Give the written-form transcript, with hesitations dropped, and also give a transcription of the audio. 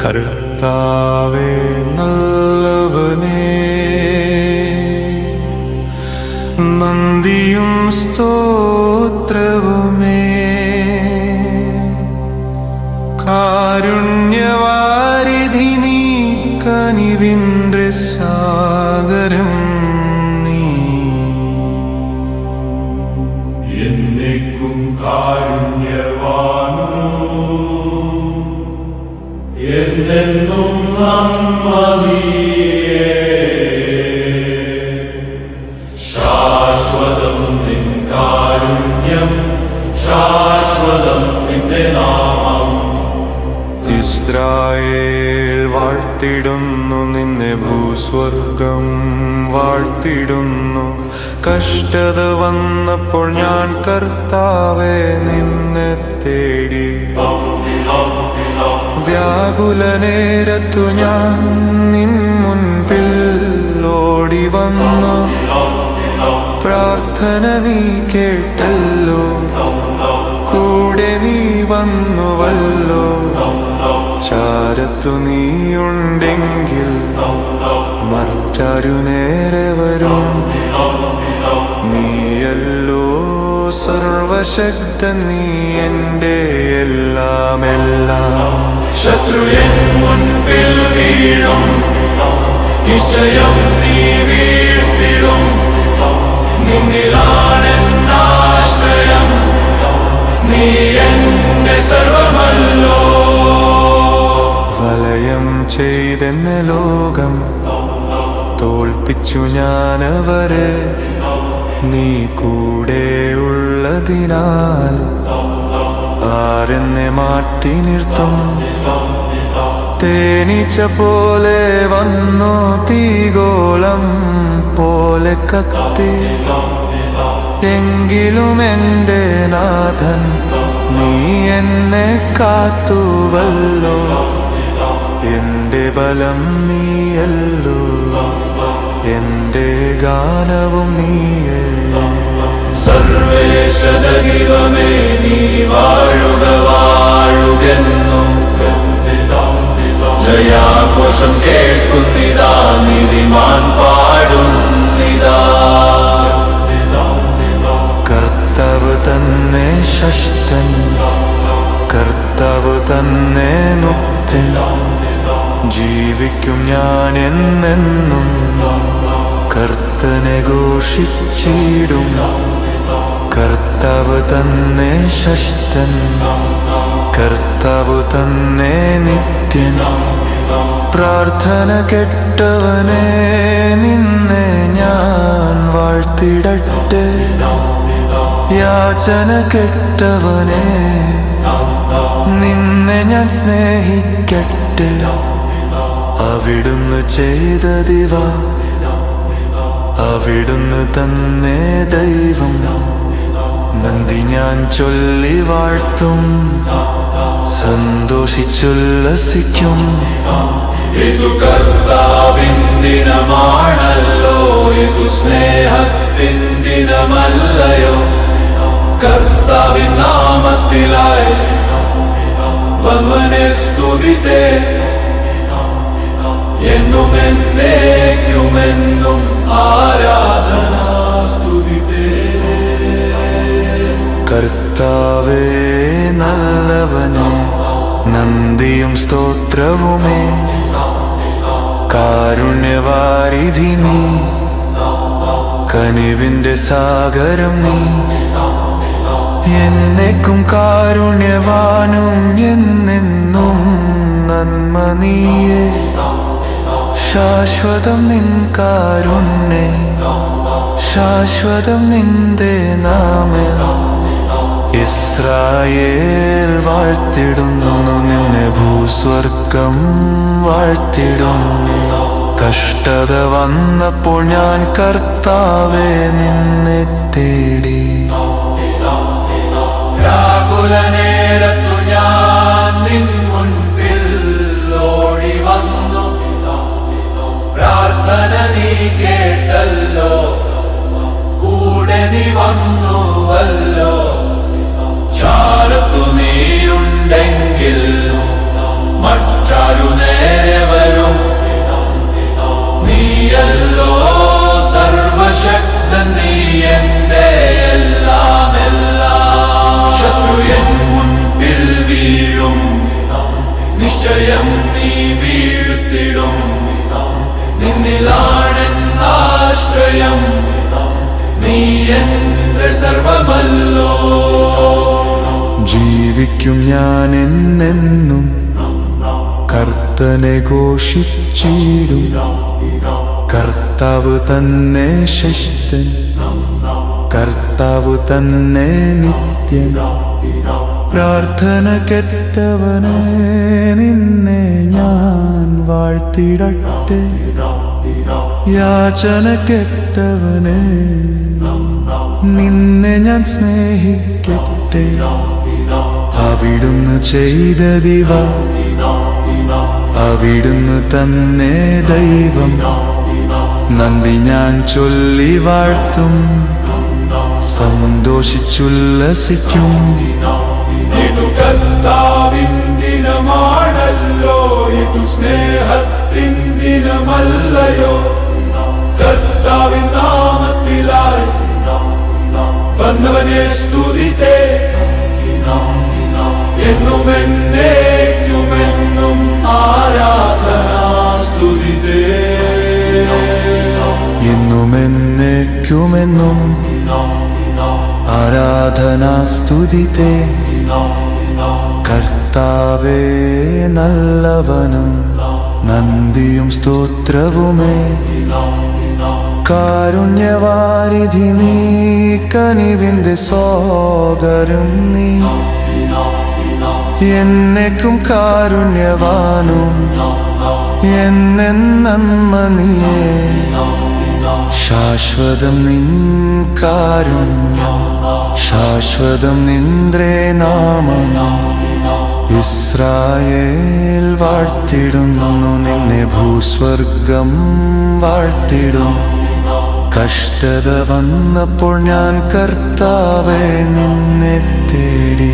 കർത്താവേ നല്ലവനേ, നന്ദിയും സ്തോത്രവുമേ. കാരുണ്യവാരിധി നീ, കനിവിൻ്റെ സാഗരം നീ, എന്നേക്കും കാരുണ്യവാനോ, എന്നെന്നും നന്മ നീയേ. ശാശ്വതം നിൻ കാരുണ്യം, ശാശ്വതം നിന്റെ നാമം. ഇസ്രായേൽ വാഴ്ത്തിടുന്നു നിന്നെ, ഭൂസ്വർഗം വാഴ്ത്തിടുന്നു. കഷ്ടത വന്നപ്പോൾ ഞാൻ കർത്താവേ നിന്നെ തേടി. വ്യാകുല നേരത്തു ഞാൻ നിൻ മുൻപിൽ ഓടി വന്നു. പ്രാർത്ഥന നീ കേട്ടല്ലോ, കൂടെ നീ വന്നുവല്ലോ. ചാരത്തു നീയുണ്ടെങ്കിൽ മറ്റാരു നേരെ വരും. നീയല്ലോ സർവശക്തൻ, നീ എൻ്റെ എല്ലാം എല്ലാം. ശത്രു എൻ മുൻപിൽ വീഴും, നിശ്ചയം നീ വീഴ്ത്തിടും. നിന്നിലാണെന്നാശ്രയം, നീ എന്റെ സർവമല്ലോ. വലയം ചെയ്തെന്ന ലോകം തോൽപ്പിച്ചു ഞാനവരെ. നീ കൂടെ ഉള്ളതിനാൽ ആരെന്നെ മാറ്റി നിർത്തും. തേനീച്ച പോലെ വന്നു, തീഗോളം പോലെ കത്തി. എങ്കിലും എൻ്റെ നാഥൻ നീ എന്നെ കാത്തുവല്ലോ. എൻ്റെ ബലം നീയല്ലോ, എൻ്റെ ഗാനവും നീയേ. സർവേശദൈവമേ നീ വാഴുക വാഴുകെന്നും. ജയാഘോഷം കേൾക്കുന്നിതാ, നീതിമാൻ പാടുന്നിതാ. കർത്താവ് തന്നെ ശക്തൻ, കർത്താവ് തന്നെ മുക്തൻ. ജീവിക്കും ഞാൻ എന്നെന്നും, കർത്തനെ ഘോഷിച്ചിടും. കർത്താവ് തന്നെ ശക്തൻ, കർത്താവ് തന്നെ നിത്യൻ. പ്രാർത്ഥന കേട്ടവനെ നിന്നെ ഞാൻ വാഴ്ത്തിടട്ടെ. യാചന കേട്ടവനെ നിന്നെ ഞാൻ സ്നേഹിക്കട്ടെ. അവിടുന്ന് ചെയ്തതിവ, അവിടുന്ന് തന്നെ ദൈവം. നന്ദി ഞാൻ ചൊല്ലി വാഴ്ത്തും, സന്തോഷിച്ചുല്ലസിക്കും. ഇതു കർത്താവിൻ ദിനമാണല്ലോ, ഇതു സ്നേഹത്തിൻ ദിനമല്ലയോ. കർത്താവിൻ നാമത്തിലായി വന്നവനെ സ്തുതിത്തേ. എന്നും എന്നേക്കുമെന്നും ആരാധന സ്തുതിത്തേ. കർത്താവേ നല്ലവനേ, നന്ദിയും സ്തോത്രവുമേ. കാരുണ്യവാരിധി നീ, കനിവിൻ്റെ സാഗരം നീ. എന്നേക്കും കാരുണ്യവാനും എന്നെന്നും നന്മ നീയേ. ശാശ്വതം നിൻ കാരുണ്യേ, ശാശ്വതം നിന്റെ നാമം. ഇസ്രായേൽ വാഴ്ത്തിടുന്നു നിന്നെ, ഭൂസ്വർഗം വാഴ്ത്തിടുന്നു. കഷ്ടത വന്നപ്പോൾ ഞാൻ കർത്താവേ നിന്നെ തേടി. വ്യാകുല നേരത്തു ഞാൻ നിൻ മുൻപിൽ ഓടി വന്നു. പ്രാർത്ഥന നീ കേട്ടല്ലോ, കൂടെ നീ വന്നുവല്ലോ. ചാരത്തു നീയുണ്ടെങ്കിൽ മറ്റാരു സ്തുതിക്കും ഞാൻ എന്നെന്നും കർത്തനെ ഘോഷിച്ചിടും കർത്താവ് തന്നെ ശക്തൻ കർത്താവ് തന്നെ നിത്യൻ പ്രാർത്ഥന കേട്ടവനെ നിന്നെ ഞാൻ വാഴ്ത്തിടട്ടെ യാചന കേട്ടവനെ നിന്നെ ഞാൻ സ്നേഹിക്കട്ടെ അവിടുന്ന് ചെയ്തതിവ അവിടുന്ന് തന്നെ ദൈവം നന്ദി ഞാൻ ചൊല്ലി വാഴ്ത്തും സന്തോഷിച്ചുല്ലസിക്കും ഇതു കർത്താവിൻ ദിനമാണല്ലോ ഇതു സ്നേഹത്തിൻ ദിനമല്ലയോ കർത്താവിൻ നാമത്തിലായി വന്നവനെ സ്തുതിത്തേ എന്നും എന്നേക്കുമെന്നും ആരാധന സ്തുതിത്തേ എന്നും എന്നേക്കുമെന്നും ആരാധനാ സ്തുതിത്തേ കർത്താവേ നല്ലവനും നന്ദിയും സ്തോത്രവുമേ കാരുണ്യവാരിധി നീ കനിവിന്റെ സോദരം നീ എന്നേക്കും കാരുണ്യവാനും എന്നെന്നന്മ നീയേ ശാശ്വതം നിൻ കാരുണ്യം ശാശ്വതം നിന്ദ്രേ നാമം ഇസ്രായേൽ വാഴ്ത്തിടുന്നു നിന്നെ ഭൂസ്വർഗം വാഴ്ത്തിടും കഷ്ടത വന്നപ്പോൾ ഞാൻ കർത്താവേ നിന്നെ തേടി